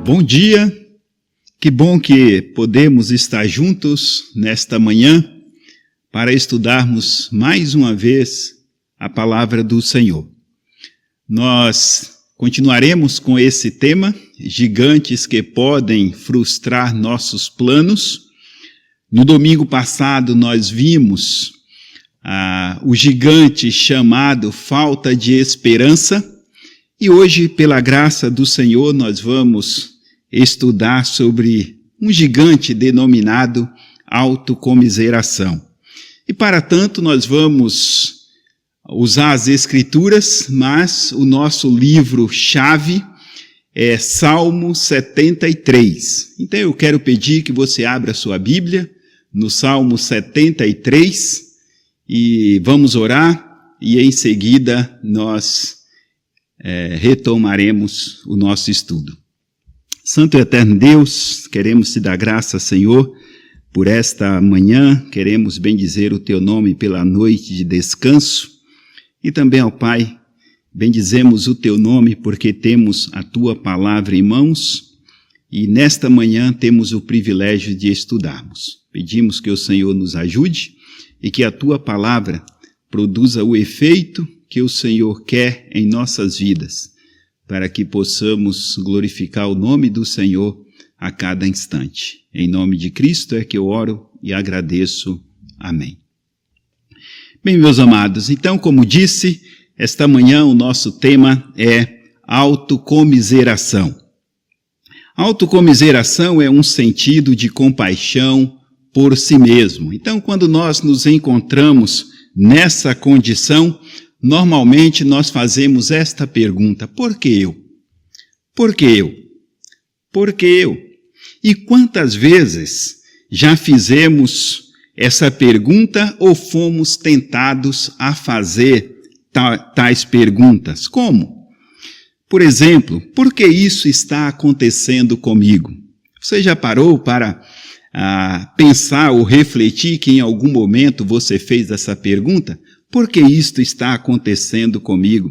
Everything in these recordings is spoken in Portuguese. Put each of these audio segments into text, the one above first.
Bom dia, que bom que podemos estar juntos nesta manhã para estudarmos mais uma vez a palavra do Senhor. Nós continuaremos com esse tema, gigantes que podem frustrar nossos planos. No domingo passado nós vimos o gigante chamado falta de esperança e hoje, pela graça do Senhor, nós vamos estudar sobre um gigante denominado autocomiseração. E para tanto nós vamos usar as Escrituras, mas o nosso livro-chave é Salmo 73. Então eu quero pedir que você abra sua Bíblia no Salmo 73 e vamos orar e em seguida nós retomaremos o nosso estudo. Santo e eterno Deus, queremos te dar graça, Senhor, por esta manhã, queremos bendizer o teu nome pela noite de descanso e também ao Pai, bendizemos o teu nome porque temos a tua palavra em mãos e nesta manhã temos o privilégio de estudarmos. Pedimos que o Senhor nos ajude e que a tua palavra produza o efeito que o Senhor quer em nossas vidas, para que possamos glorificar o nome do Senhor a cada instante. Em nome de Cristo é que eu oro e agradeço. Amém. Bem, meus amados, então, como disse, esta manhã o nosso tema é autocomiseração. Autocomiseração é um sentido de compaixão por si mesmo. Então, quando nós nos encontramos nessa condição, normalmente nós fazemos esta pergunta: por que eu? Por que eu? Por que eu? E quantas vezes já fizemos essa pergunta ou fomos tentados a fazer tais perguntas? Como? Por exemplo, por que isso está acontecendo comigo? Você já parou para pensar ou refletir que em algum momento você fez essa pergunta? Por que isto está acontecendo comigo?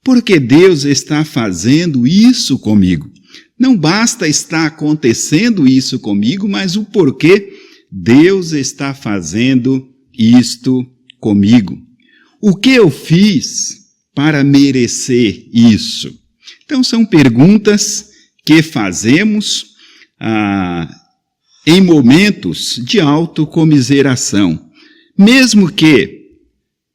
Por que Deus está fazendo isso comigo? Não basta estar acontecendo isso comigo, mas o porquê Deus está fazendo isto comigo. O que eu fiz para merecer isso? Então são perguntas que fazemos em momentos de autocomiseração. Mesmo que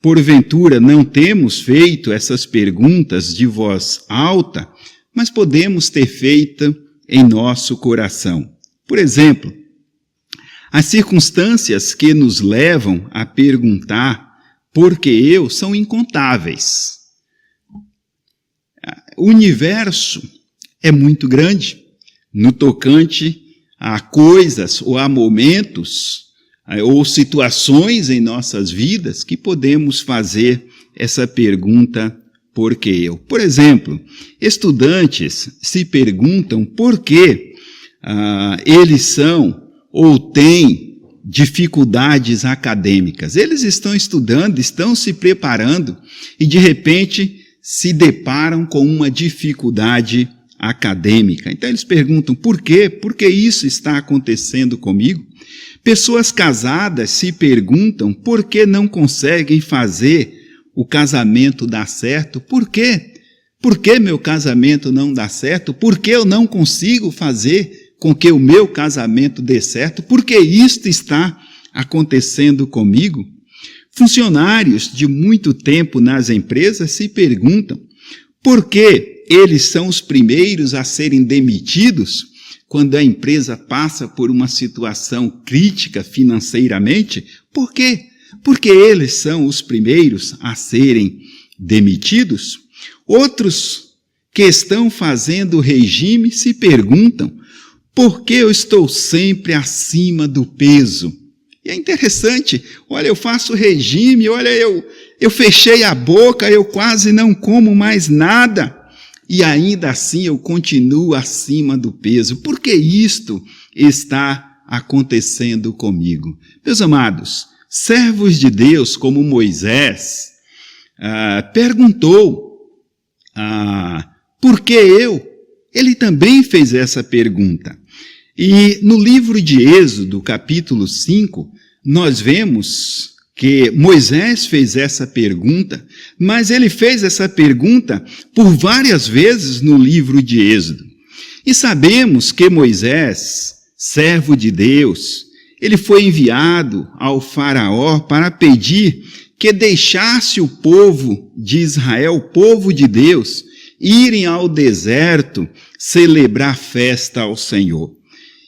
porventura não temos feito essas perguntas de voz alta, mas podemos ter feito em nosso coração. Por exemplo, as circunstâncias que nos levam a perguntar por que eu são incontáveis. O universo é muito grande no tocante a coisas ou a momentos ou situações em nossas vidas que podemos fazer essa pergunta, por que eu? Por exemplo, estudantes se perguntam por que eles são ou têm dificuldades acadêmicas. Eles estão estudando, estão se preparando e de repente se deparam com uma dificuldade acadêmica. Então eles perguntam por quê? Por que isso está acontecendo comigo? Pessoas casadas se perguntam por que não conseguem fazer o casamento dar certo. Por quê? Por que meu casamento não dá certo? Por que eu não consigo fazer com que o meu casamento dê certo? Por que isto está acontecendo comigo? Funcionários de muito tempo nas empresas se perguntam por que eles são os primeiros a serem demitidos quando a empresa passa por uma situação crítica financeiramente. Por quê? Porque eles são os primeiros a serem demitidos. Outros que estão fazendo regime se perguntam por que eu estou sempre acima do peso. E é interessante, olha, eu faço regime, olha, eu fechei a boca, eu quase não como mais nada. E ainda assim eu continuo acima do peso. Por que isto está acontecendo comigo? Meus amados, servos de Deus como Moisés perguntou, por que eu? ele também fez essa pergunta. E no livro de Êxodo, capítulo 5, nós vemos que Moisés fez essa pergunta, mas ele fez essa pergunta por várias vezes no livro de Êxodo. E sabemos que Moisés, servo de Deus, ele foi enviado ao faraó para pedir que deixasse o povo de Israel, o povo de Deus, irem ao deserto celebrar festa ao Senhor.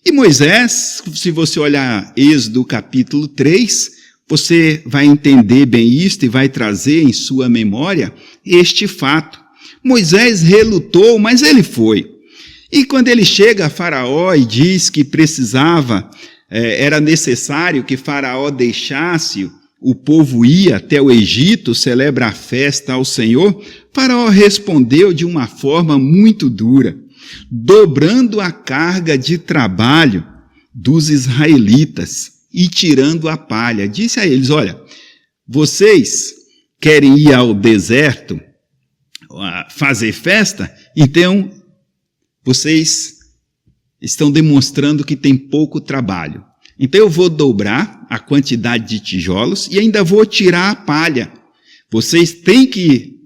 E Moisés, se você olhar Êxodo capítulo 3, você vai entender bem isto e vai trazer em sua memória este fato. Moisés relutou, mas ele foi. E quando ele chega a Faraó e diz que era necessário que Faraó deixasse o povo ir até o Egito celebrar a festa ao Senhor, Faraó respondeu de uma forma muito dura, dobrando a carga de trabalho dos israelitas e tirando a palha. Disse a eles, olha, vocês querem ir ao deserto fazer festa? Então, vocês estão demonstrando que tem pouco trabalho. Então eu vou dobrar a quantidade de tijolos e ainda vou tirar a palha. Vocês têm que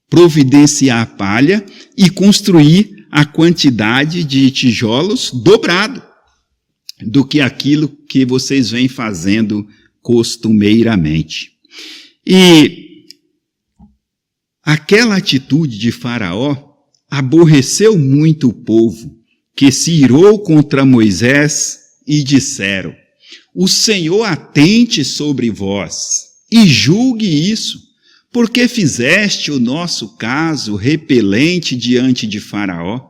providenciar a palha e construir a quantidade de tijolos dobrado do que aquilo que vocês vêm fazendo costumeiramente. E aquela atitude de Faraó aborreceu muito o povo, que se irou contra Moisés e disseram, o Senhor atente sobre vós e julgue isso, porque fizeste o nosso caso repelente diante de Faraó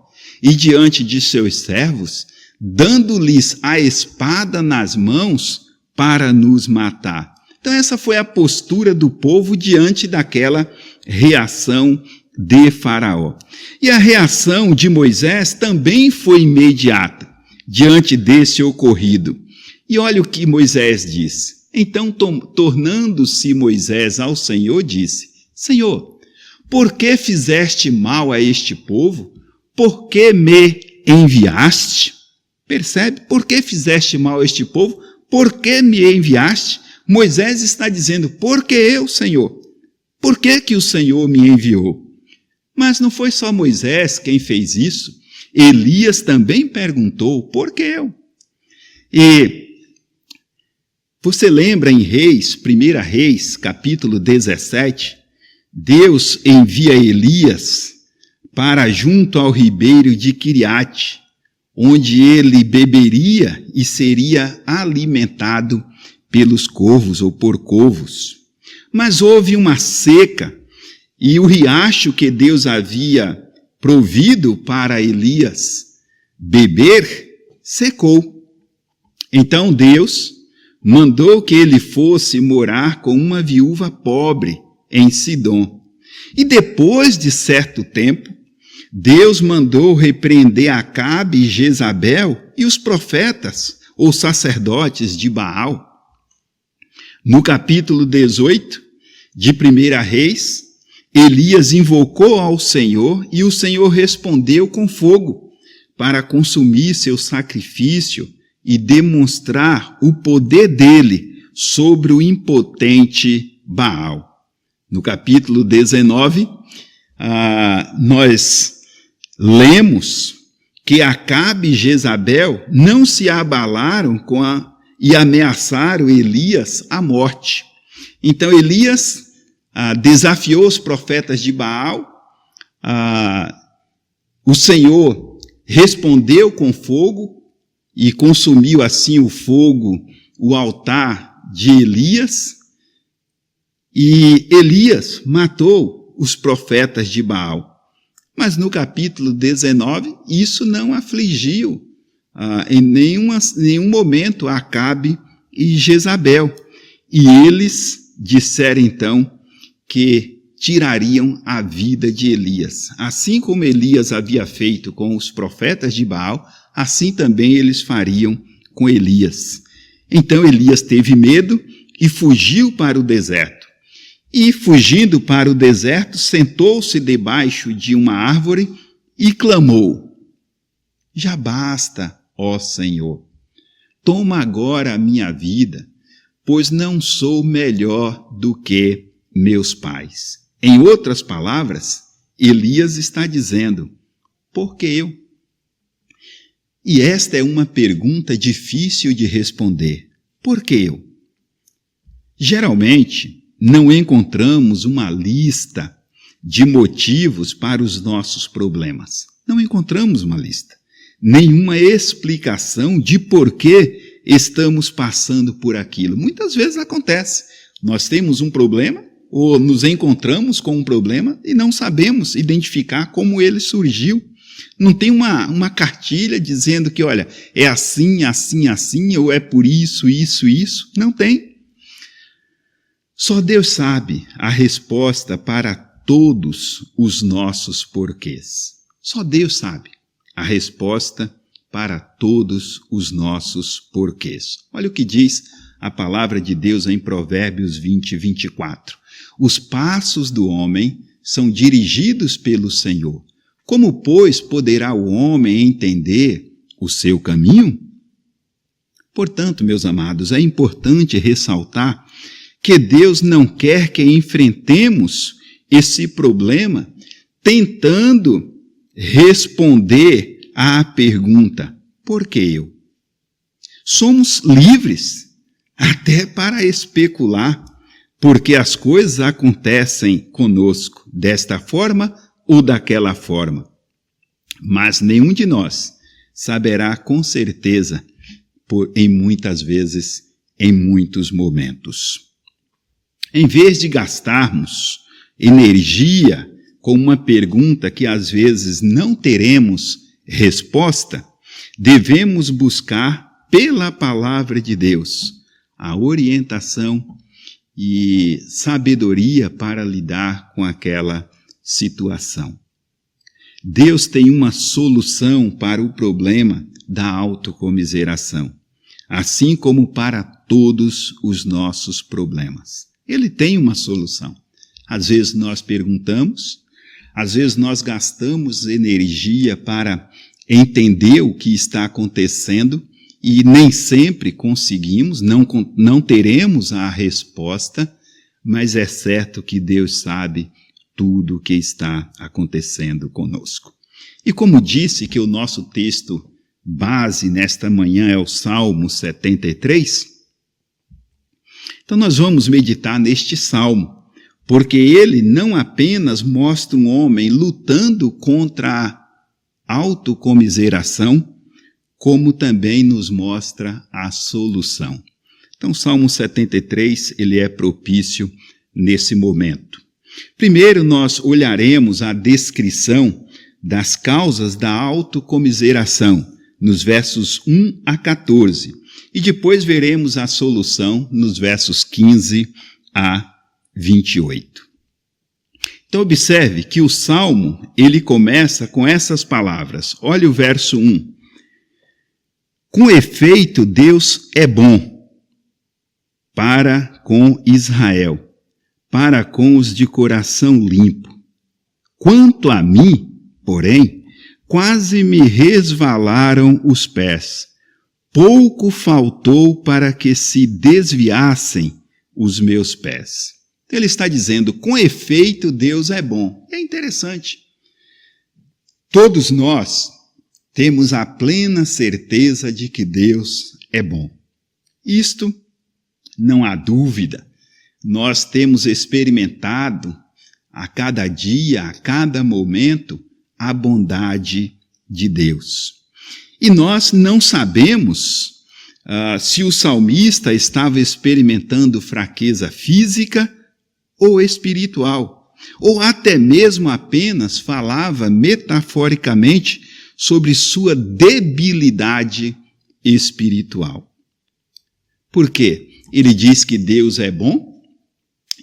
e diante de seus servos, dando-lhes a espada nas mãos para nos matar. Então essa foi a postura do povo diante daquela reação de Faraó. E a reação de Moisés também foi imediata diante desse ocorrido. E olha o que Moisés disse. Então, tornando-se Moisés ao Senhor, disse, Senhor, por que fizeste mal a este povo? Por que me enviaste? Percebe? Por que fizeste mal a este povo? Por que me enviaste? Moisés está dizendo, por que eu, Senhor? Por que o Senhor me enviou? Mas não foi só Moisés quem fez isso. Elias também perguntou, por que eu? E você lembra em Reis, 1 Reis, capítulo 17, Deus envia Elias para junto ao ribeiro de Quiriate, onde ele beberia e seria alimentado pelos corvos ou por corvos. Mas houve uma seca e o riacho que Deus havia provido para Elias beber secou. Então Deus mandou que ele fosse morar com uma viúva pobre em Sidom. E depois de certo tempo, Deus mandou repreender Acabe e Jezabel e os profetas ou sacerdotes de Baal. No capítulo 18 de 1 Reis, Elias invocou ao Senhor e o Senhor respondeu com fogo para consumir seu sacrifício e demonstrar o poder dele sobre o impotente Baal. No capítulo 19, nós lemos que Acabe e Jezabel não se abalaram e ameaçaram Elias à morte. Então Elias desafiou os profetas de Baal, o Senhor respondeu com fogo e consumiu assim o fogo, o altar de Elias, e Elias matou os profetas de Baal. Mas no capítulo 19, isso não afligiu em nenhum momento Acabe e Jezabel. E eles disseram então que tirariam a vida de Elias. Assim como Elias havia feito com os profetas de Baal, assim também eles fariam com Elias. Então Elias teve medo e fugiu para o deserto. E, fugindo para o deserto, sentou-se debaixo de uma árvore e clamou, Já basta, ó Senhor. Toma agora a minha vida, pois não sou melhor do que meus pais. Em outras palavras, Elias está dizendo, por que eu? E esta é uma pergunta difícil de responder. Por que eu? Geralmente, não encontramos uma lista de motivos para os nossos problemas. Não encontramos uma lista. Nenhuma explicação de por que estamos passando por aquilo. Muitas vezes acontece. Nós temos um problema ou nos encontramos com um problema e não sabemos identificar como ele surgiu. Não tem uma cartilha dizendo que, olha, é assim, assim, assim, ou é por isso, isso, isso. Não tem. Só Deus sabe a resposta para todos os nossos porquês. Só Deus sabe a resposta para todos os nossos porquês. Olha o que diz a palavra de Deus em Provérbios 20, 24. Os passos do homem são dirigidos pelo Senhor. Como, pois, poderá o homem entender o seu caminho? Portanto, meus amados, é importante ressaltar que Deus não quer que enfrentemos esse problema tentando responder à pergunta, por que eu? Somos livres até para especular, porque as coisas acontecem conosco desta forma ou daquela forma. Mas nenhum de nós saberá com certeza, em muitas vezes, em muitos momentos. Em vez de gastarmos energia com uma pergunta que às vezes não teremos resposta, devemos buscar pela palavra de Deus a orientação e sabedoria para lidar com aquela situação. Deus tem uma solução para o problema da autocomiseração, assim como para todos os nossos problemas. Ele tem uma solução. Às vezes nós perguntamos, às vezes nós gastamos energia para entender o que está acontecendo e nem sempre conseguimos, não teremos a resposta, mas é certo que Deus sabe tudo o que está acontecendo conosco. E como disse que o nosso texto base nesta manhã é o Salmo 73, então nós vamos meditar neste salmo, porque ele não apenas mostra um homem lutando contra a autocomiseração, como também nos mostra a solução. Então, o Salmo 73, ele é propício nesse momento. Primeiro, nós olharemos a descrição das causas da autocomiseração, nos versos 1 a 14, e depois veremos a solução nos versos 15 a 28. Então, observe que o Salmo, ele começa com essas palavras. Olha o verso 1. Com efeito, Deus é bom para com Israel, para com os de coração limpo. Quanto a mim, porém, quase me resvalaram os pés. Pouco faltou para que se desviassem os meus pés. Ele está dizendo, com efeito, Deus é bom. É interessante. Todos nós temos a plena certeza de que Deus é bom. Isto não há dúvida. Nós temos experimentado a cada dia, a cada momento, a bondade de Deus. E nós não sabemos se o salmista estava experimentando fraqueza física ou espiritual, ou até mesmo apenas falava metaforicamente sobre sua debilidade espiritual. Por quê? Ele diz que Deus é bom,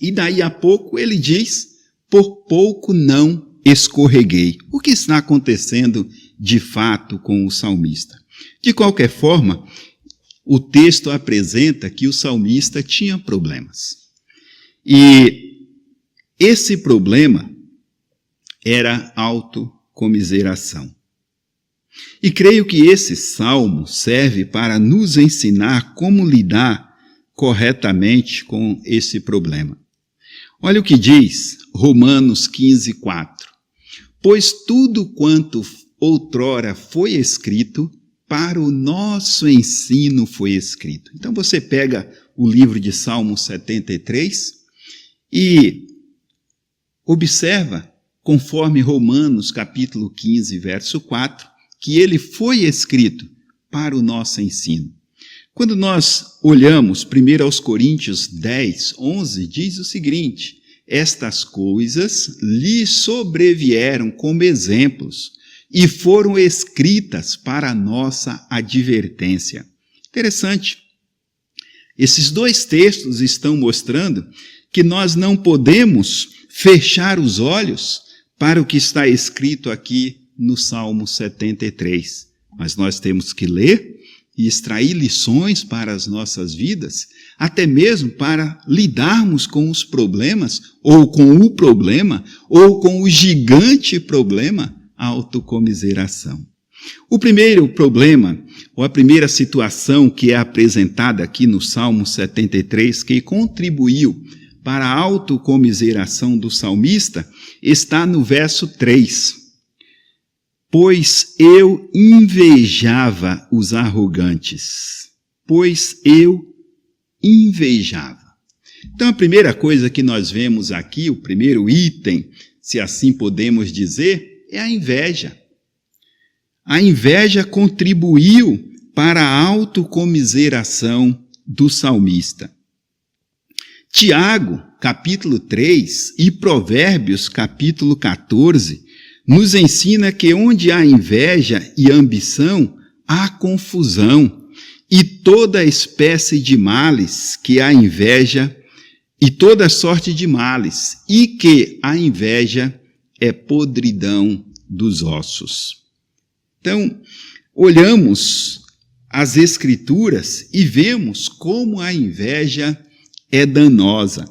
e daí a pouco ele diz, por pouco não escorreguei. O que está acontecendo de fato com o salmista? De qualquer forma, o texto apresenta que o salmista tinha problemas. E esse problema era autocomiseração. E creio que esse salmo serve para nos ensinar como lidar corretamente com esse problema. Olha o que diz Romanos 15, 4. Pois tudo quanto outrora foi escrito, para o nosso ensino foi escrito. Então você pega o livro de Salmo 73 e observa, conforme Romanos capítulo 15, verso 4, que ele foi escrito para o nosso ensino. Quando nós olhamos 1 aos Coríntios 10, 11, diz o seguinte: estas coisas lhe sobrevieram como exemplos e foram escritas para a nossa advertência. Interessante. Esses dois textos estão mostrando que nós não podemos fechar os olhos para o que está escrito aqui no Salmo 73. Mas nós temos que ler e extrair lições para as nossas vidas, até mesmo para lidarmos com os problemas, ou com o problema, ou com o gigante problema, a autocomiseração. O primeiro problema, ou a primeira situação que é apresentada aqui no Salmo 73, que contribuiu para a autocomiseração do salmista, está no verso 3. Pois eu invejava os arrogantes. Pois eu invejava. Então, a primeira coisa que nós vemos aqui, o primeiro item, se assim podemos dizer, é a inveja. A inveja contribuiu para a autocomiseração do salmista. Tiago, capítulo 3, e Provérbios, capítulo 14, nos ensina que onde há inveja e ambição, há confusão, e toda espécie de males que a inveja, e toda sorte de males, e que a inveja é podridão dos ossos. Então, olhamos as Escrituras e vemos como a inveja é danosa.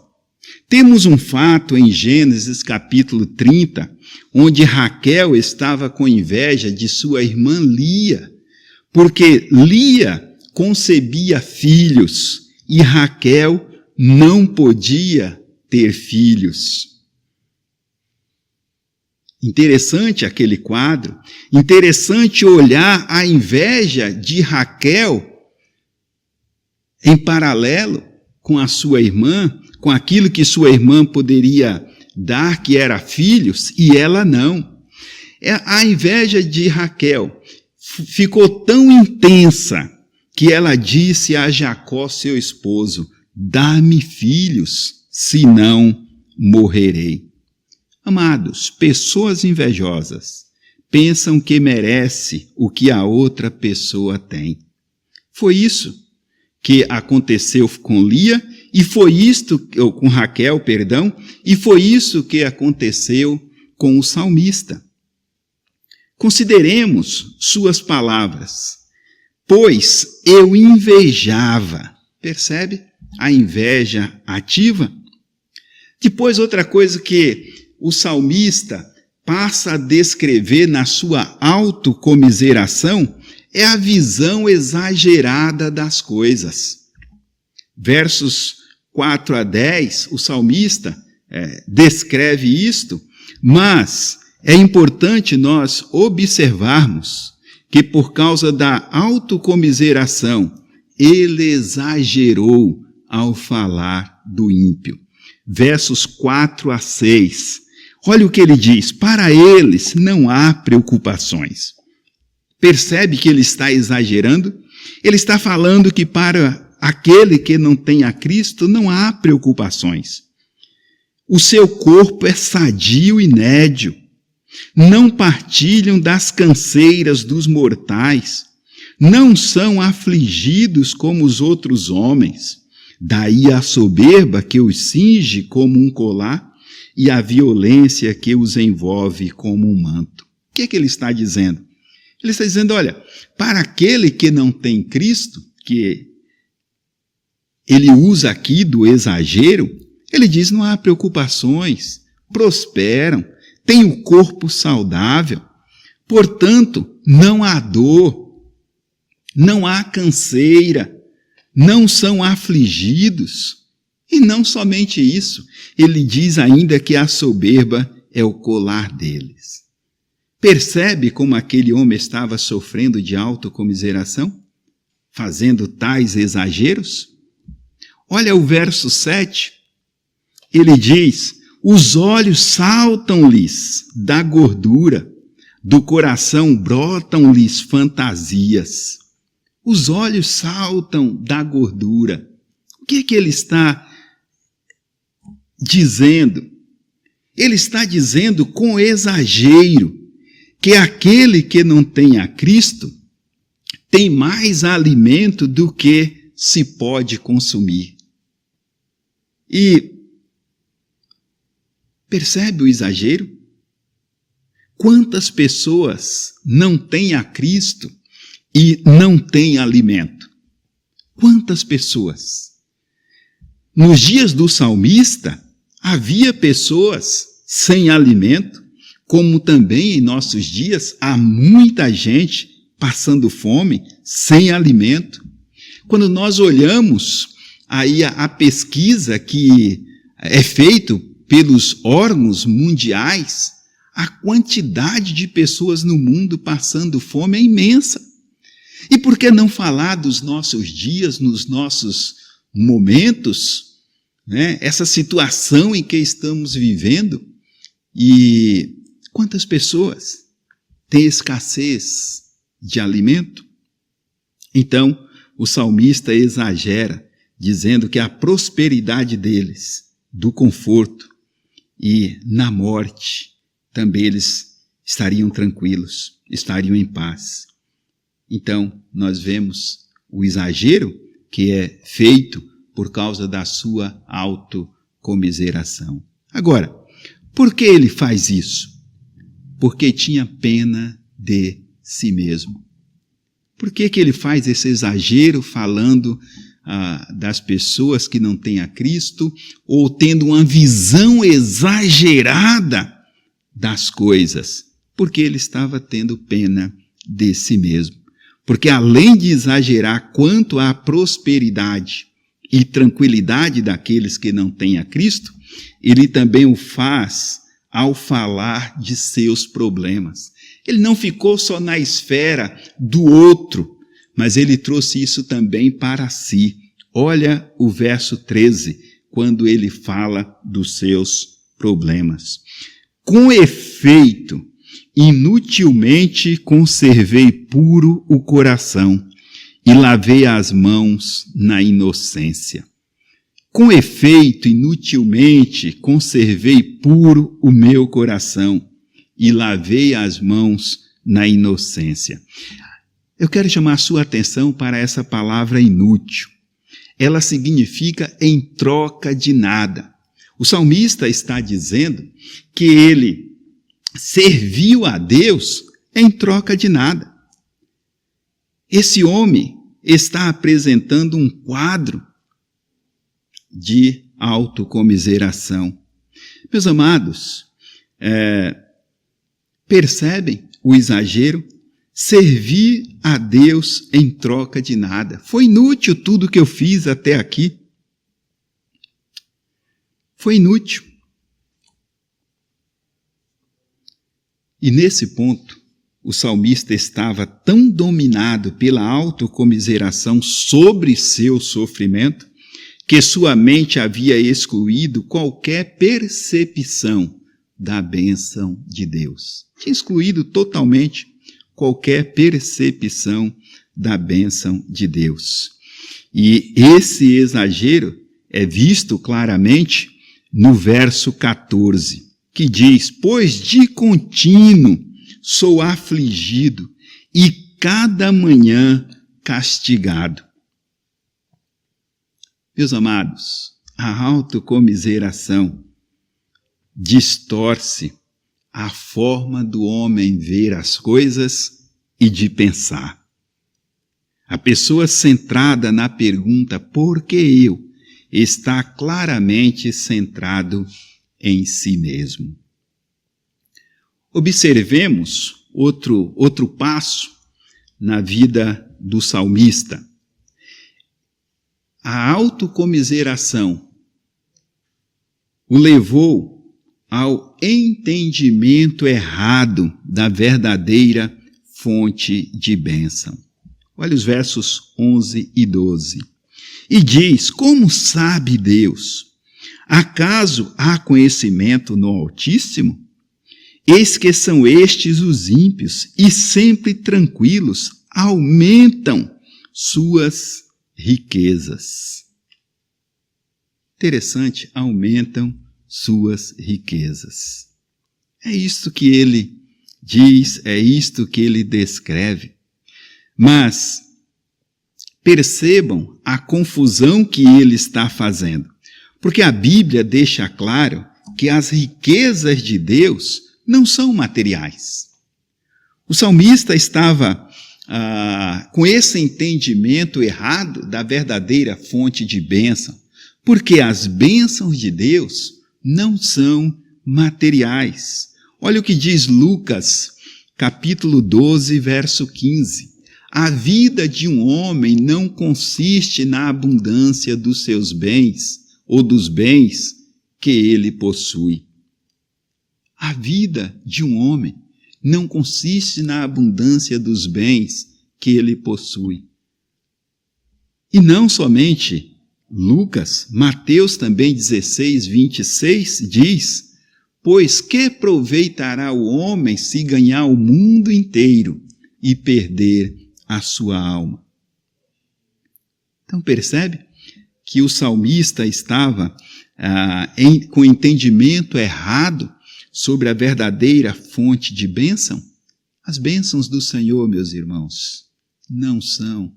Temos um fato em Gênesis capítulo 30, onde Raquel estava com inveja de sua irmã Lia, porque Lia concebia filhos e Raquel não podia ter filhos. Interessante aquele quadro, interessante olhar a inveja de Raquel em paralelo com a sua irmã, com aquilo que sua irmã poderia dar, que era filhos, e ela não. A inveja de Raquel ficou tão intensa que ela disse a Jacó, seu esposo: dá-me filhos, senão morrerei. Amados, pessoas invejosas pensam que merece o que a outra pessoa tem. Foi isso que aconteceu com Lia, e foi isto, com Raquel, perdão, e foi isso que aconteceu com o salmista. Consideremos suas palavras. Pois eu invejava. Percebe? A inveja ativa. Depois, outra coisa que o salmista passa a descrever na sua autocomiseração é a visão exagerada das coisas. Versos 4 a 10, o salmista descreve isto, mas é importante nós observarmos que por causa da autocomiseração, ele exagerou ao falar do ímpio. Versos 4 a 6. Olha o que ele diz: para eles não há preocupações. Percebe que ele está exagerando? Ele está falando que para aquele que não tem a Cristo não há preocupações. O seu corpo é sadio e nédio. Não partilham das canseiras dos mortais. Não são afligidos como os outros homens. Daí a soberba que os cinge como um colar e a violência que os envolve como um manto. O que é que ele está dizendo? Ele está dizendo, olha, para aquele que não tem Cristo, que ele usa aqui do exagero, ele diz, não há preocupações, prosperam, têm o corpo saudável. Portanto, não há dor, não há canseira, não são afligidos. E não somente isso, ele diz ainda que a soberba é o colar deles. Percebe como aquele homem estava sofrendo de autocomiseração, fazendo tais exageros? Olha o verso 7, ele diz: os olhos saltam-lhes da gordura, do coração brotam-lhes fantasias. Os olhos saltam da gordura. O que ele está dizendo? Ele está dizendo com exagero que aquele que não tem a Cristo tem mais alimento do que se pode consumir. E percebe o exagero? Quantas pessoas não têm a Cristo e não têm alimento? Quantas pessoas? Nos dias do salmista, havia pessoas sem alimento, como também em nossos dias há muita gente passando fome, sem alimento. Quando nós olhamos aí a pesquisa que é feita pelos órgãos mundiais, a quantidade de pessoas no mundo passando fome é imensa. E por que não falar dos nossos dias, nos nossos momentos, né? Essa situação em que estamos vivendo? E quantas pessoas têm escassez de alimento? Então, o salmista exagera, dizendo que a prosperidade deles, do conforto e na morte, também eles estariam tranquilos, estariam em paz. Então, nós vemos o exagero que é feito por causa da sua autocomiseração. Agora, por que ele faz isso? Porque tinha pena de si mesmo. Por que ele faz esse exagero falando das pessoas que não têm a Cristo, ou tendo uma visão exagerada das coisas? Porque ele estava tendo pena de si mesmo. Porque além de exagerar quanto à prosperidade e tranquilidade daqueles que não têm a Cristo, ele também o faz ao falar de seus problemas. Ele não ficou só na esfera do outro, mas ele trouxe isso também para si. Olha o verso 13, quando ele fala dos seus problemas. Com efeito, inutilmente conservei puro o coração e lavei as mãos na inocência. Com efeito, inutilmente conservei puro o meu coração e lavei as mãos na inocência. Eu quero chamar a sua atenção para essa palavra inútil. Ela significa em troca de nada. O salmista está dizendo que ele serviu a Deus em troca de nada. Esse homem está apresentando um quadro de autocomiseração. Meus amados, percebem o exagero? Servir a Deus em troca de nada. Foi inútil tudo que eu fiz até aqui. Foi inútil. E nesse ponto, o salmista estava tão dominado pela autocomiseração sobre seu sofrimento, que sua mente havia excluído qualquer percepção da bênção de Deus. Tinha excluído totalmente qualquer percepção da bênção de Deus. E esse exagero é visto claramente no verso 14, que diz: pois de contínuo sou afligido e cada manhã castigado. Meus amados, a autocomiseração distorce a forma do homem ver as coisas e de pensar. A pessoa centrada na pergunta "por que eu?" está claramente centrado em si mesmo. Observemos outro passo na vida do salmista. A autocomiseração o levou ao entendimento errado da verdadeira fonte de bênção. Olha os versos 11 e 12. E diz: como sabe Deus? Acaso há conhecimento no Altíssimo? Eis que são estes os ímpios, e sempre tranquilos aumentam suas riquezas. Interessante, aumentam suas riquezas. É isto que ele diz, é isto que ele descreve. Mas percebam a confusão que ele está fazendo. Porque a Bíblia deixa claro que as riquezas de Deus não são materiais. O salmista estava com esse entendimento errado da verdadeira fonte de bênção, porque as bênçãos de Deus não são materiais. Olha o que diz Lucas, capítulo 12, verso 15. A vida de um homem não consiste na abundância dos seus bens ou dos bens que ele possui. A vida de um homem não consiste na abundância dos bens que ele possui. E não somente Lucas, Mateus também 16, 26 diz: pois que aproveitará o homem se ganhar o mundo inteiro e perder a sua alma? Então percebe que o salmista estava com entendimento errado sobre a verdadeira fonte de bênção? As bênçãos do Senhor, meus irmãos, não são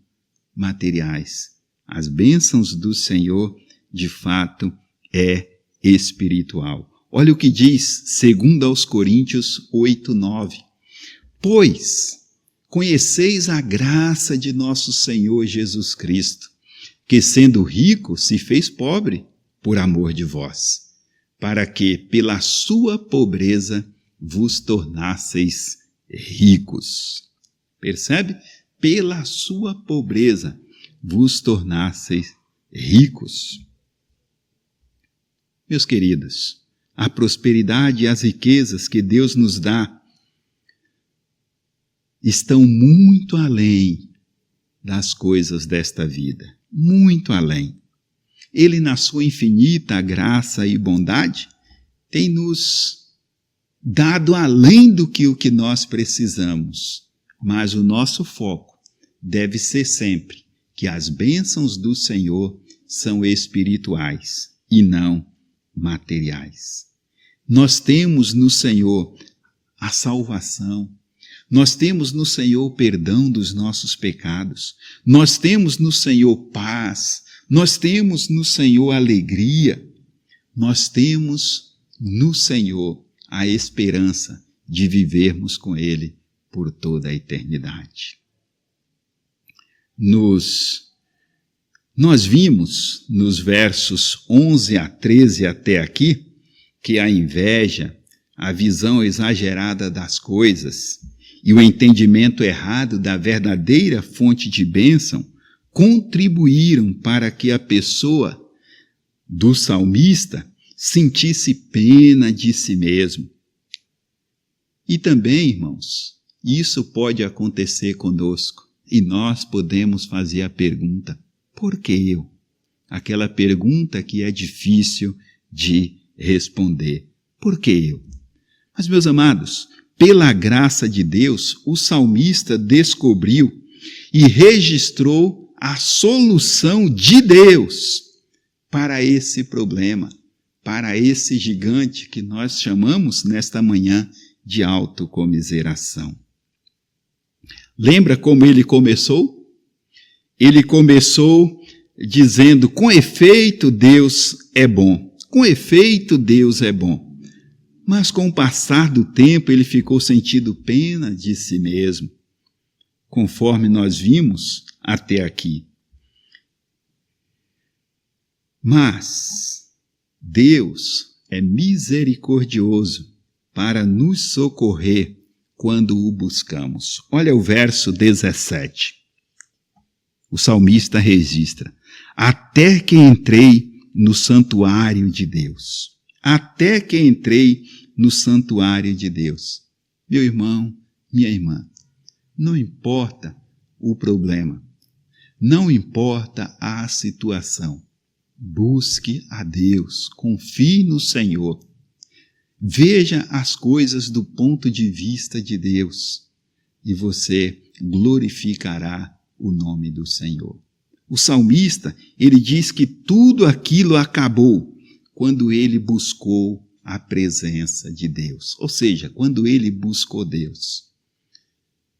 materiais. As bênçãos do Senhor, de fato, é espiritual. Olha o que diz 2 Coríntios 8, 9. Pois conheceis a graça de nosso Senhor Jesus Cristo, que sendo rico se fez pobre por amor de vós, para que pela sua pobreza vos tornasseis ricos. Percebe? Pela sua pobreza vos tornasseis ricos. Meus queridos, a prosperidade e as riquezas que Deus nos dá estão muito além das coisas desta vida, muito além. Ele, na sua infinita graça e bondade, tem nos dado além do que o que nós precisamos, mas o nosso foco deve ser sempre que as bênçãos do Senhor são espirituais e não materiais. Nós temos no Senhor a salvação, nós temos no Senhor o perdão dos nossos pecados, nós temos no Senhor paz, nós temos no Senhor alegria, nós temos no Senhor a esperança de vivermos com Ele por toda a eternidade. Nós vimos nos versos 11 a 13 até aqui que a inveja, a visão exagerada das coisas e o entendimento errado da verdadeira fonte de bênção contribuíram para que a pessoa do salmista sentisse pena de si mesmo. E também, irmãos, isso pode acontecer conosco e nós podemos fazer a pergunta: por que eu? Aquela pergunta que é difícil de responder. Por que eu? Mas, meus amados, pela graça de Deus, o salmista descobriu e registrou a solução de Deus para esse problema, para esse gigante que nós chamamos nesta manhã de autocomiseração. Lembra como ele começou? Ele começou dizendo: com efeito Deus é bom. Com efeito Deus é bom. Mas com o passar do tempo ele ficou sentindo pena de si mesmo, conforme nós vimos até aqui. Mas Deus é misericordioso para nos socorrer quando o buscamos. Olha o verso 17. O salmista registra: até que entrei no santuário de Deus. Até que entrei no santuário de Deus. Meu irmão, minha irmã, não importa o problema, não importa a situação, busque a Deus, confie no Senhor. Veja as coisas do ponto de vista de Deus e você glorificará o nome do Senhor. O salmista, ele diz que tudo aquilo acabou quando ele buscou a presença de Deus, ou seja, quando ele buscou Deus.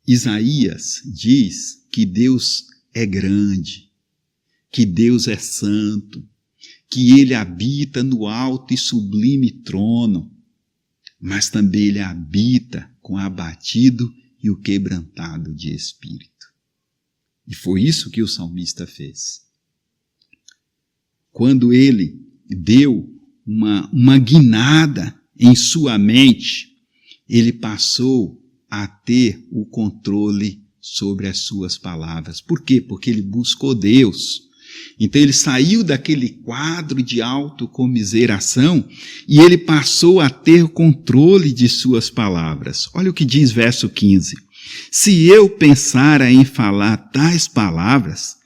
Isaías diz que Deus é grande, que Deus é santo, que ele habita no alto e sublime trono, mas também ele habita com o abatido e o quebrantado de espírito. E foi isso que o salmista fez. Quando ele deu uma guinada em sua mente, ele passou a ter o controle sobre as suas palavras. Por quê? Porque ele buscou Deus. Então ele saiu daquele quadro de autocomiseração e ele passou a ter controle de suas palavras. Olha o que diz verso 15. Se eu pensara em falar tais palavras,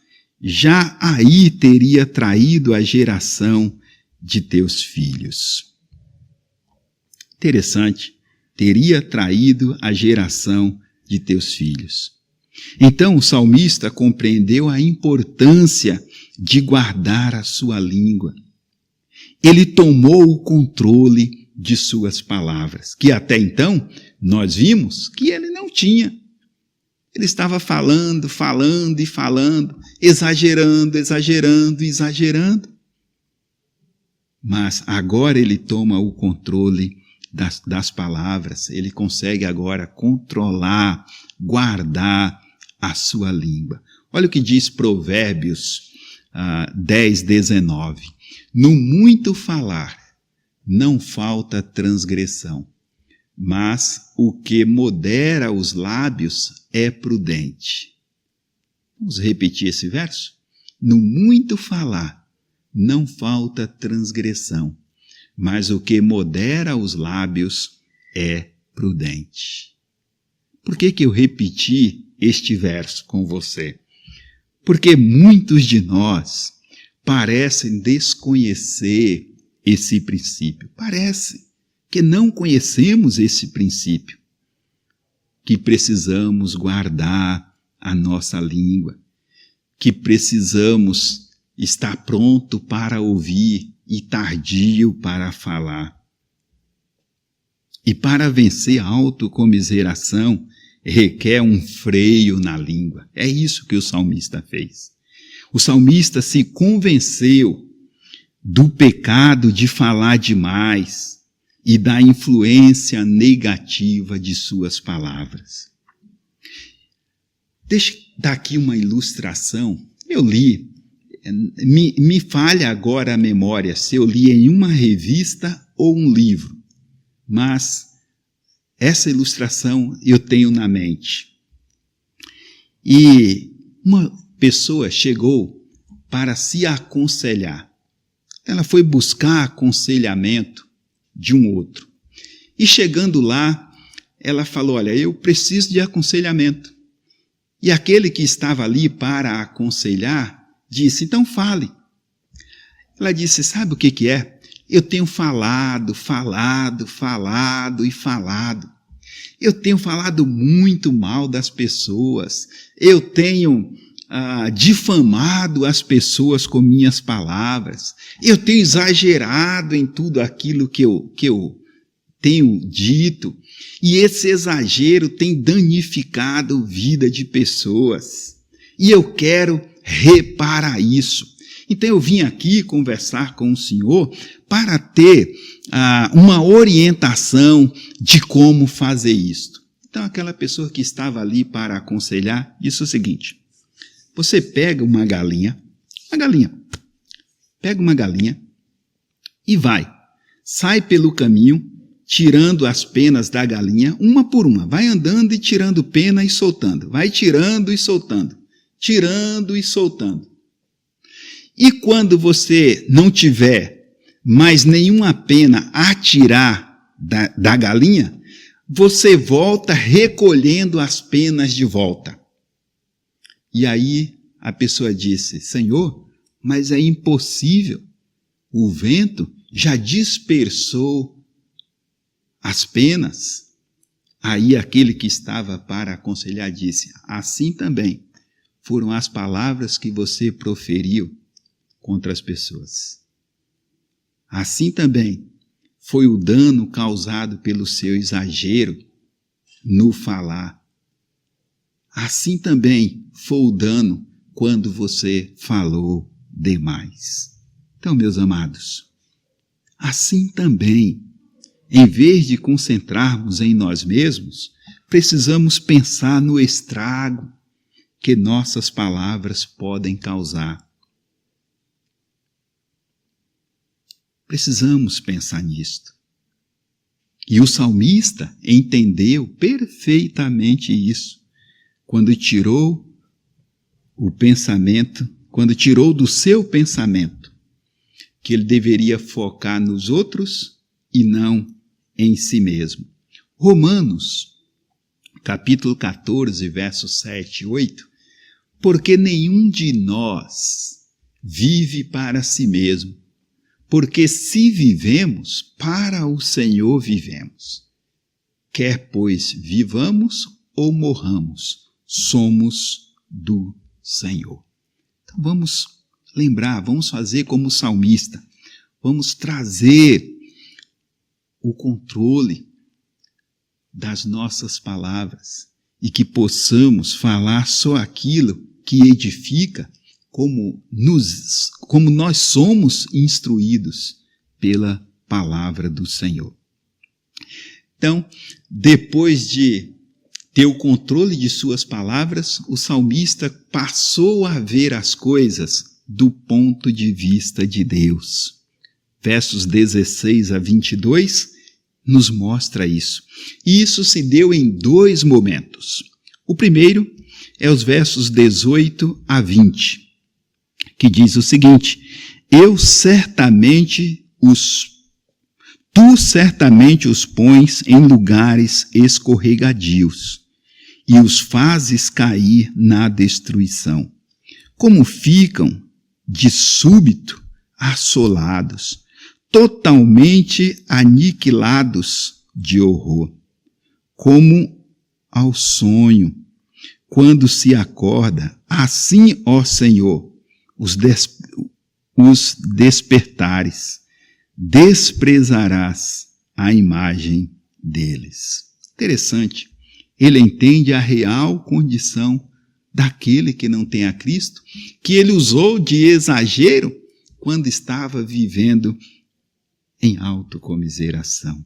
já aí teria traído a geração de teus filhos. Interessante, teria traído a geração de teus filhos. Então o salmista compreendeu a importância de guardar a sua língua. Ele tomou o controle de suas palavras, que até então nós vimos que ele não tinha. Ele estava falando, exagerando. Mas agora ele toma o controle das palavras, ele consegue agora controlar, guardar a sua língua. Olha o que diz Provérbios 10, 19. No muito falar não falta transgressão, mas o que modera os lábios é prudente. Vamos repetir esse verso? No muito falar não falta transgressão, mas o que modera os lábios é prudente. Por que eu repeti este verso com você? Porque muitos de nós parecem desconhecer esse princípio. Parece que não conhecemos esse princípio, que precisamos guardar a nossa língua, que precisamos estar pronto para ouvir e tardio para falar. E para vencer a autocomiseração, requer um freio na língua. É isso que o salmista fez. O salmista se convenceu do pecado de falar demais e da influência negativa de suas palavras. Deixa eu dar aqui uma ilustração. Eu li, me falha agora a memória se eu li em uma revista ou um livro, mas essa ilustração eu tenho na mente. E uma pessoa chegou para se aconselhar. Ela foi buscar aconselhamento de um outro. E chegando lá, ela falou, olha, eu preciso de aconselhamento. E aquele que estava ali para aconselhar disse, então fale. Ela disse, sabe o que é? Eu tenho falado. Eu tenho falado muito mal das pessoas. Eu tenho difamado as pessoas com minhas palavras. Eu tenho exagerado em tudo aquilo que eu tenho dito. E esse exagero tem danificado a vida de pessoas. E eu quero reparar isso. Então eu vim aqui conversar com o senhor para ter uma orientação de como fazer isto. Então aquela pessoa que estava ali para aconselhar disse o seguinte, você pega uma galinha e sai pelo caminho tirando as penas da galinha, uma por uma. Vai andando e tirando pena e soltando. Vai tirando e soltando. Tirando e soltando. E quando você não tiver mais nenhuma pena a tirar da galinha, você volta recolhendo as penas de volta. E aí a pessoa disse: Senhor, mas é impossível. O vento já dispersou as penas. Aí aquele que estava para aconselhar disse: assim também foram as palavras que você proferiu contra as pessoas. Assim também foi o dano causado pelo seu exagero no falar. Assim também foi o dano quando você falou demais. Então, meus amados, assim também, em vez de concentrarmos em nós mesmos, precisamos pensar no estrago que nossas palavras podem causar. Precisamos pensar nisto. E o salmista entendeu perfeitamente isso, quando tirou do seu pensamento, que ele deveria focar nos outros e não em si mesmo. Romanos, capítulo 14, versos 7 e 8, porque nenhum de nós vive para si mesmo, porque se vivemos, para o Senhor vivemos. Quer, pois, vivamos ou morramos, somos do Senhor. Então vamos lembrar, vamos fazer como o salmista, vamos trazer o controle das nossas palavras e que possamos falar só aquilo que edifica, como nós somos instruídos pela palavra do Senhor. Então, depois de ter o controle de suas palavras, o salmista passou a ver as coisas do ponto de vista de Deus. Versos 16 a 22 nos mostra isso. E isso se deu em dois momentos. O primeiro é os versos 18 a 20. Que diz o seguinte: tu certamente os pões em lugares escorregadios e os fazes cair na destruição. Como ficam de súbito assolados, totalmente aniquilados de horror, como ao sonho, quando se acorda, assim, ó Senhor, os despertares, desprezarás a imagem deles. Interessante, ele entende a real condição daquele que não tem a Cristo, que ele usou de exagero quando estava vivendo em autocomiseração.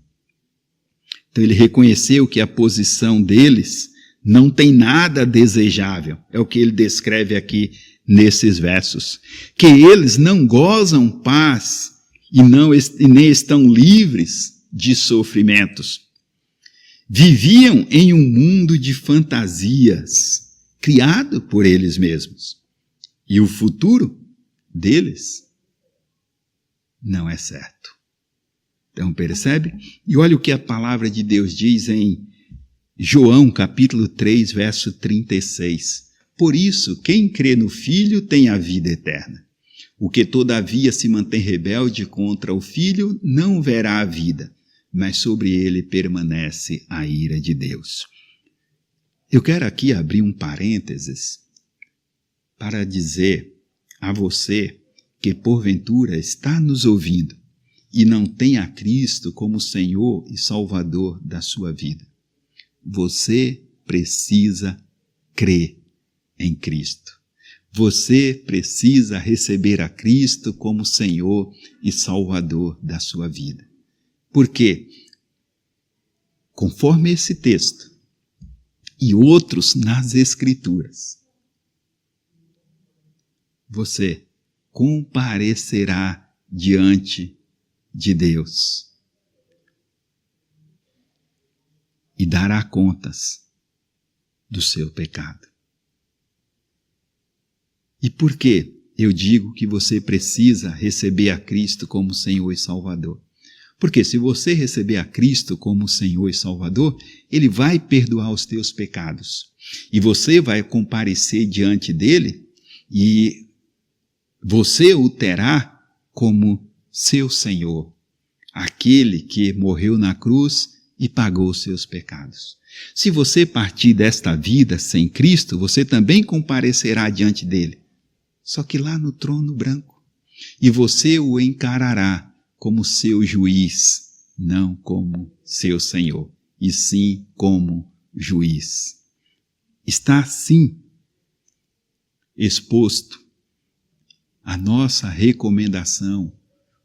Então ele reconheceu que a posição deles não tem nada desejável, é o que ele descreve aqui nesses versos, que eles não gozam paz e nem estão livres de sofrimentos. Viviam em um mundo de fantasias, criado por eles mesmos. E o futuro deles não é certo. Então, percebe? E olha o que a palavra de Deus diz em João, capítulo 3, verso 36. Por isso, quem crê no Filho tem a vida eterna. O que todavia se mantém rebelde contra o Filho não verá a vida, mas sobre ele permanece a ira de Deus. Eu quero aqui abrir um parênteses para dizer a você que porventura está nos ouvindo e não tem a Cristo como Senhor e Salvador da sua vida. Você precisa crer em Cristo. Você precisa receber a Cristo como Senhor e Salvador da sua vida. Porque, conforme esse texto e outros nas Escrituras, você comparecerá diante de Deus. e dará contas do seu pecado. E por que eu digo que você precisa receber a Cristo como Senhor e Salvador? Porque se você receber a Cristo como Senhor e Salvador, Ele vai perdoar os teus pecados. E você vai comparecer diante dEle e você o terá como seu Senhor, aquele que morreu na cruz e pagou os seus pecados. Se você partir desta vida sem Cristo, você também comparecerá diante dEle, só que lá no trono branco. E você o encarará como seu juiz, não como seu Senhor, e sim como juiz. Está assim exposto a nossa recomendação,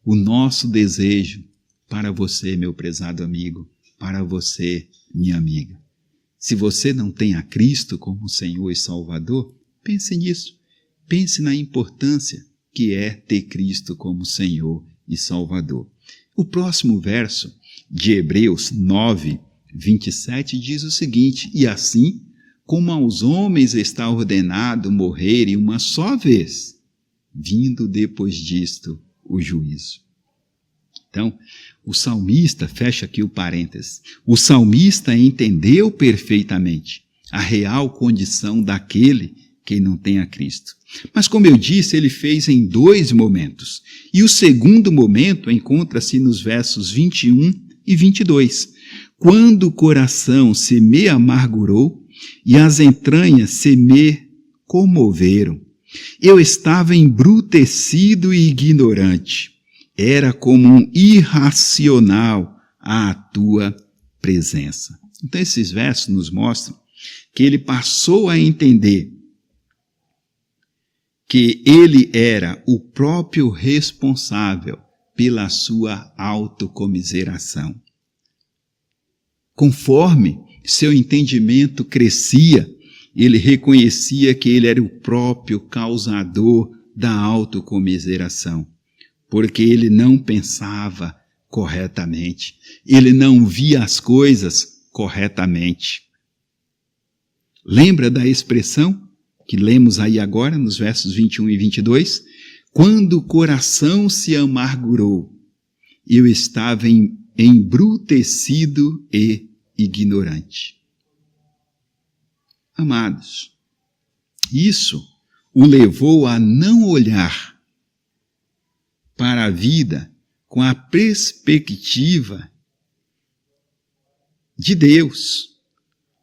o nosso desejo para você, meu prezado amigo, para você, minha amiga. Se você não tem a Cristo como Senhor e Salvador, pense nisso. Pense na importância que é ter Cristo como Senhor e Salvador. O próximo verso de Hebreus 9, 27 diz o seguinte: e assim, como aos homens está ordenado morrerem uma só vez, vindo depois disto o juízo. Então, o salmista, fecha aqui o parênteses, o salmista entendeu perfeitamente a real condição daquele que não tem a Cristo. Mas, como eu disse, ele fez em 2 momentos. E o segundo momento encontra-se nos versos 21 e 22. Quando o coração se me amargurou e as entranhas se me comoveram, eu estava embrutecido e ignorante. Era como um irracional à tua presença. Então, esses versos nos mostram que ele passou a entender que ele era o próprio responsável pela sua autocomiseração. Conforme seu entendimento crescia, ele reconhecia que ele era o próprio causador da autocomiseração, porque ele não pensava corretamente, ele não via as coisas corretamente. Lembra da expressão que lemos aí agora, nos versos 21 e 22? Quando o coração se amargurou, eu estava embrutecido e ignorante. Amados, isso o levou a não olhar para a vida com a perspectiva de Deus,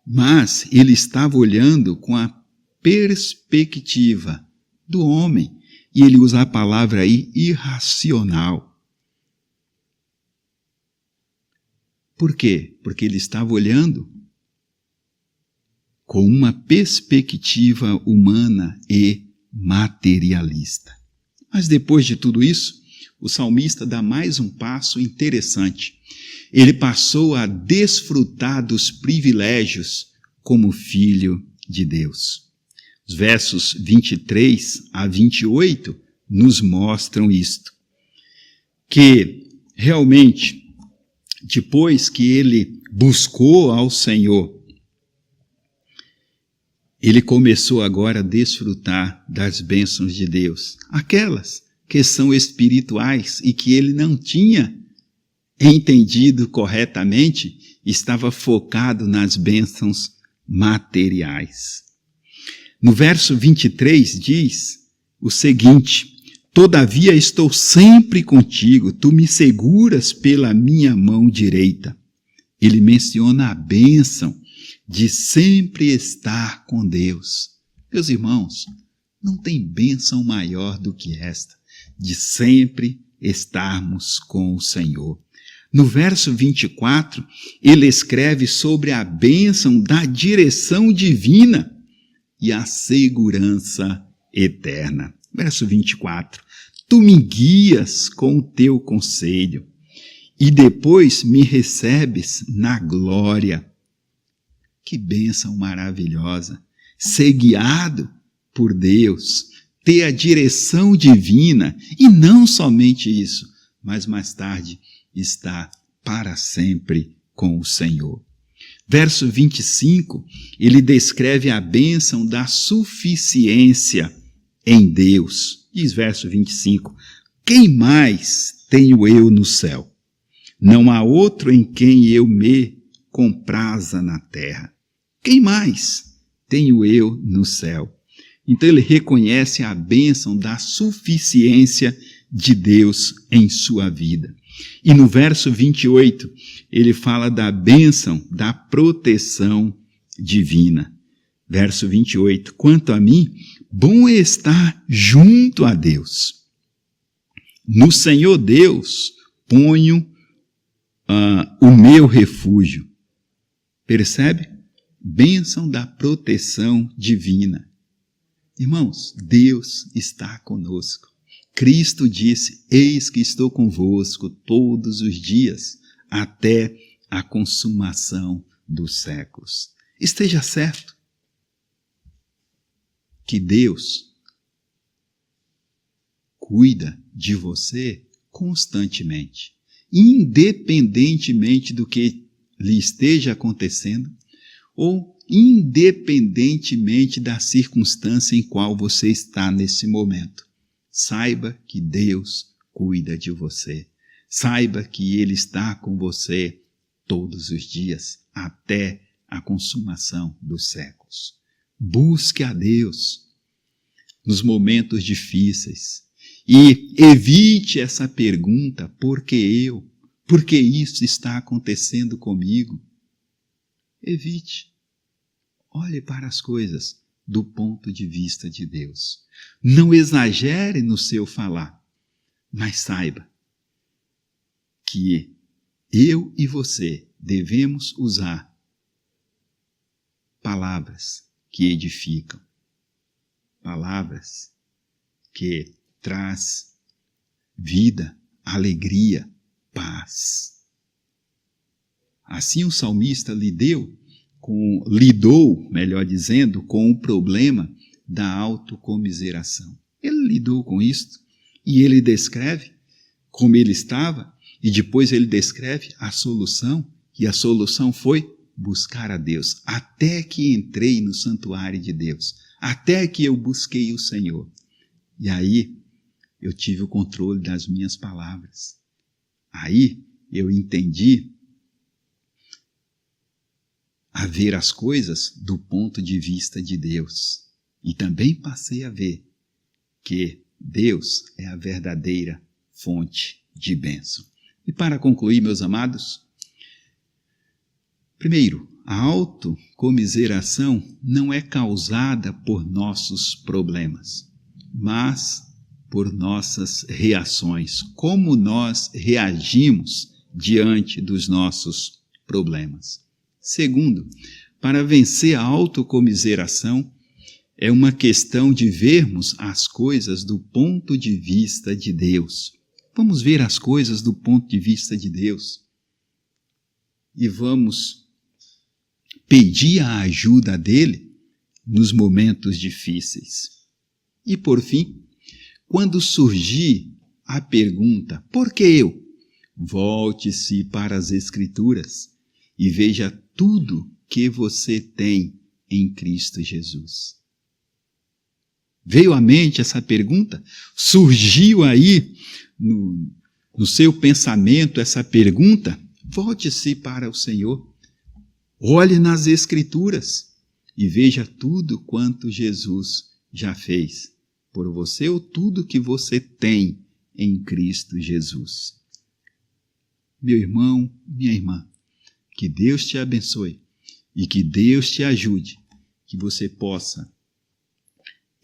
mas ele estava olhando com a perspectiva do homem, e ele usa a palavra aí irracional. Por quê? Porque ele estava olhando com uma perspectiva humana e materialista. Mas depois de tudo isso, o salmista dá mais um passo interessante. Ele passou a desfrutar dos privilégios como filho de Deus. Os versos 23 a 28 nos mostram isto, que realmente, depois que ele buscou ao Senhor, ele começou agora a desfrutar das bênçãos de Deus, aquelas que são espirituais e que ele não tinha entendido corretamente, estava focado nas bênçãos materiais. No verso 23 diz o seguinte: todavia estou sempre contigo, tu me seguras pela minha mão direita. Ele menciona a bênção de sempre estar com Deus. Meus irmãos, não tem bênção maior do que esta, de sempre estarmos com o Senhor. No verso 24, ele escreve sobre a bênção da direção divina e a segurança eterna. Verso 24, tu me guias com o teu conselho e depois me recebes na glória. Que bênção maravilhosa, ser guiado por Deus, ter a direção divina, e não somente isso, mas mais tarde estar para sempre com o Senhor. Verso 25, ele descreve a bênção da suficiência em Deus. Diz verso 25, quem mais tenho eu no céu? Não há outro em quem eu me compraza na terra. Quem mais tenho eu no céu? Então ele reconhece a bênção da suficiência de Deus em sua vida. E no verso 28, ele fala da bênção da proteção divina. Verso 28, quanto a mim, bom é estar junto a Deus. No Senhor Deus ponho o meu refúgio. Percebe? Bênção da proteção divina. Irmãos, Deus está conosco. Cristo disse, eis que estou convosco todos os dias, até a consumação dos séculos. Esteja certo que Deus cuida de você constantemente, independentemente do que lhe esteja acontecendo, ou independentemente da circunstância em qual você está nesse momento. Saiba que Deus cuida de você. Saiba que Ele está com você todos os dias, até a consumação dos séculos. Busque a Deus nos momentos difíceis e evite essa pergunta, por que eu? Por que isso está acontecendo comigo? Evite. Olhe para as coisas do ponto de vista de Deus. Não exagere no seu falar, mas saiba que eu e você devemos usar palavras que edificam, palavras que traz vida, alegria, paz. Assim o salmista lidou, melhor dizendo, com o problema da autocomiseração. Ele lidou com isto e ele descreve como ele estava e depois ele descreve a solução, e a solução foi buscar a Deus, até que entrei no santuário de Deus, até que eu busquei o Senhor. E aí eu tive o controle das minhas palavras. Aí eu entendi a ver as coisas do ponto de vista de Deus. E também passei a ver que Deus é a verdadeira fonte de bênção. E para concluir, meus amados, primeiro, a autocomiseração não é causada por nossos problemas, mas por nossas reações, como nós reagimos diante dos nossos problemas. Segundo, para vencer a autocomiseração, é uma questão de vermos as coisas do ponto de vista de Deus. Vamos ver as coisas do ponto de vista de Deus. E vamos pedir a ajuda dele nos momentos difíceis. E por fim, quando surgir a pergunta, por que eu? Volte-se para as Escrituras e veja tudo que você tem em Cristo Jesus. Veio à mente essa pergunta? Surgiu aí no seu pensamento essa pergunta? Volte-se para o Senhor. Olhe nas Escrituras e veja tudo quanto Jesus já fez por você ou tudo que você tem em Cristo Jesus. Meu irmão, minha irmã, que Deus te abençoe e que Deus te ajude, que você possa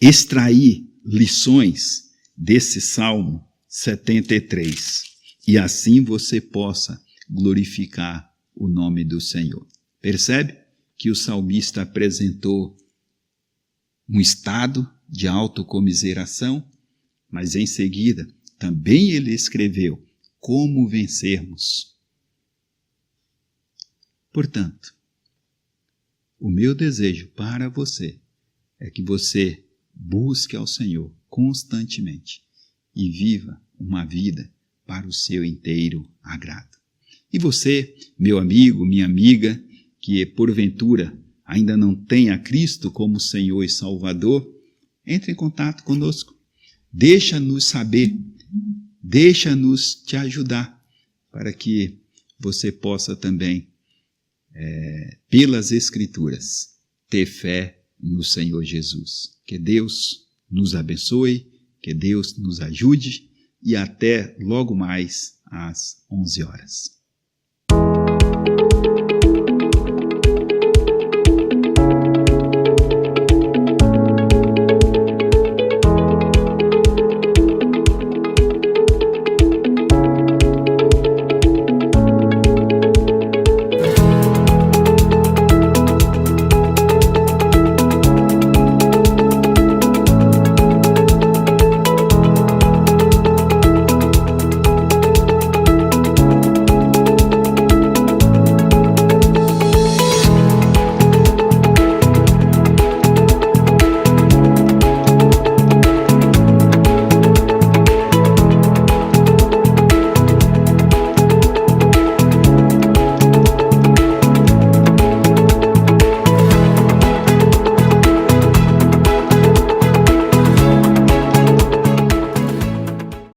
extrair lições desse Salmo 73 e assim você possa glorificar o nome do Senhor. Percebe que o salmista apresentou um estado de autocomiseração, mas em seguida também ele escreveu como vencermos. Portanto, o meu desejo para você é que você busque ao Senhor constantemente e viva uma vida para o seu inteiro agrado. E você, meu amigo, minha amiga, que porventura ainda não tem a Cristo como Senhor e Salvador, entre em contato conosco. Deixa-nos saber, deixa-nos te ajudar, para que você possa também, pelas Escrituras, ter fé no Senhor Jesus. Que Deus nos abençoe, que Deus nos ajude e até logo mais às 11 horas.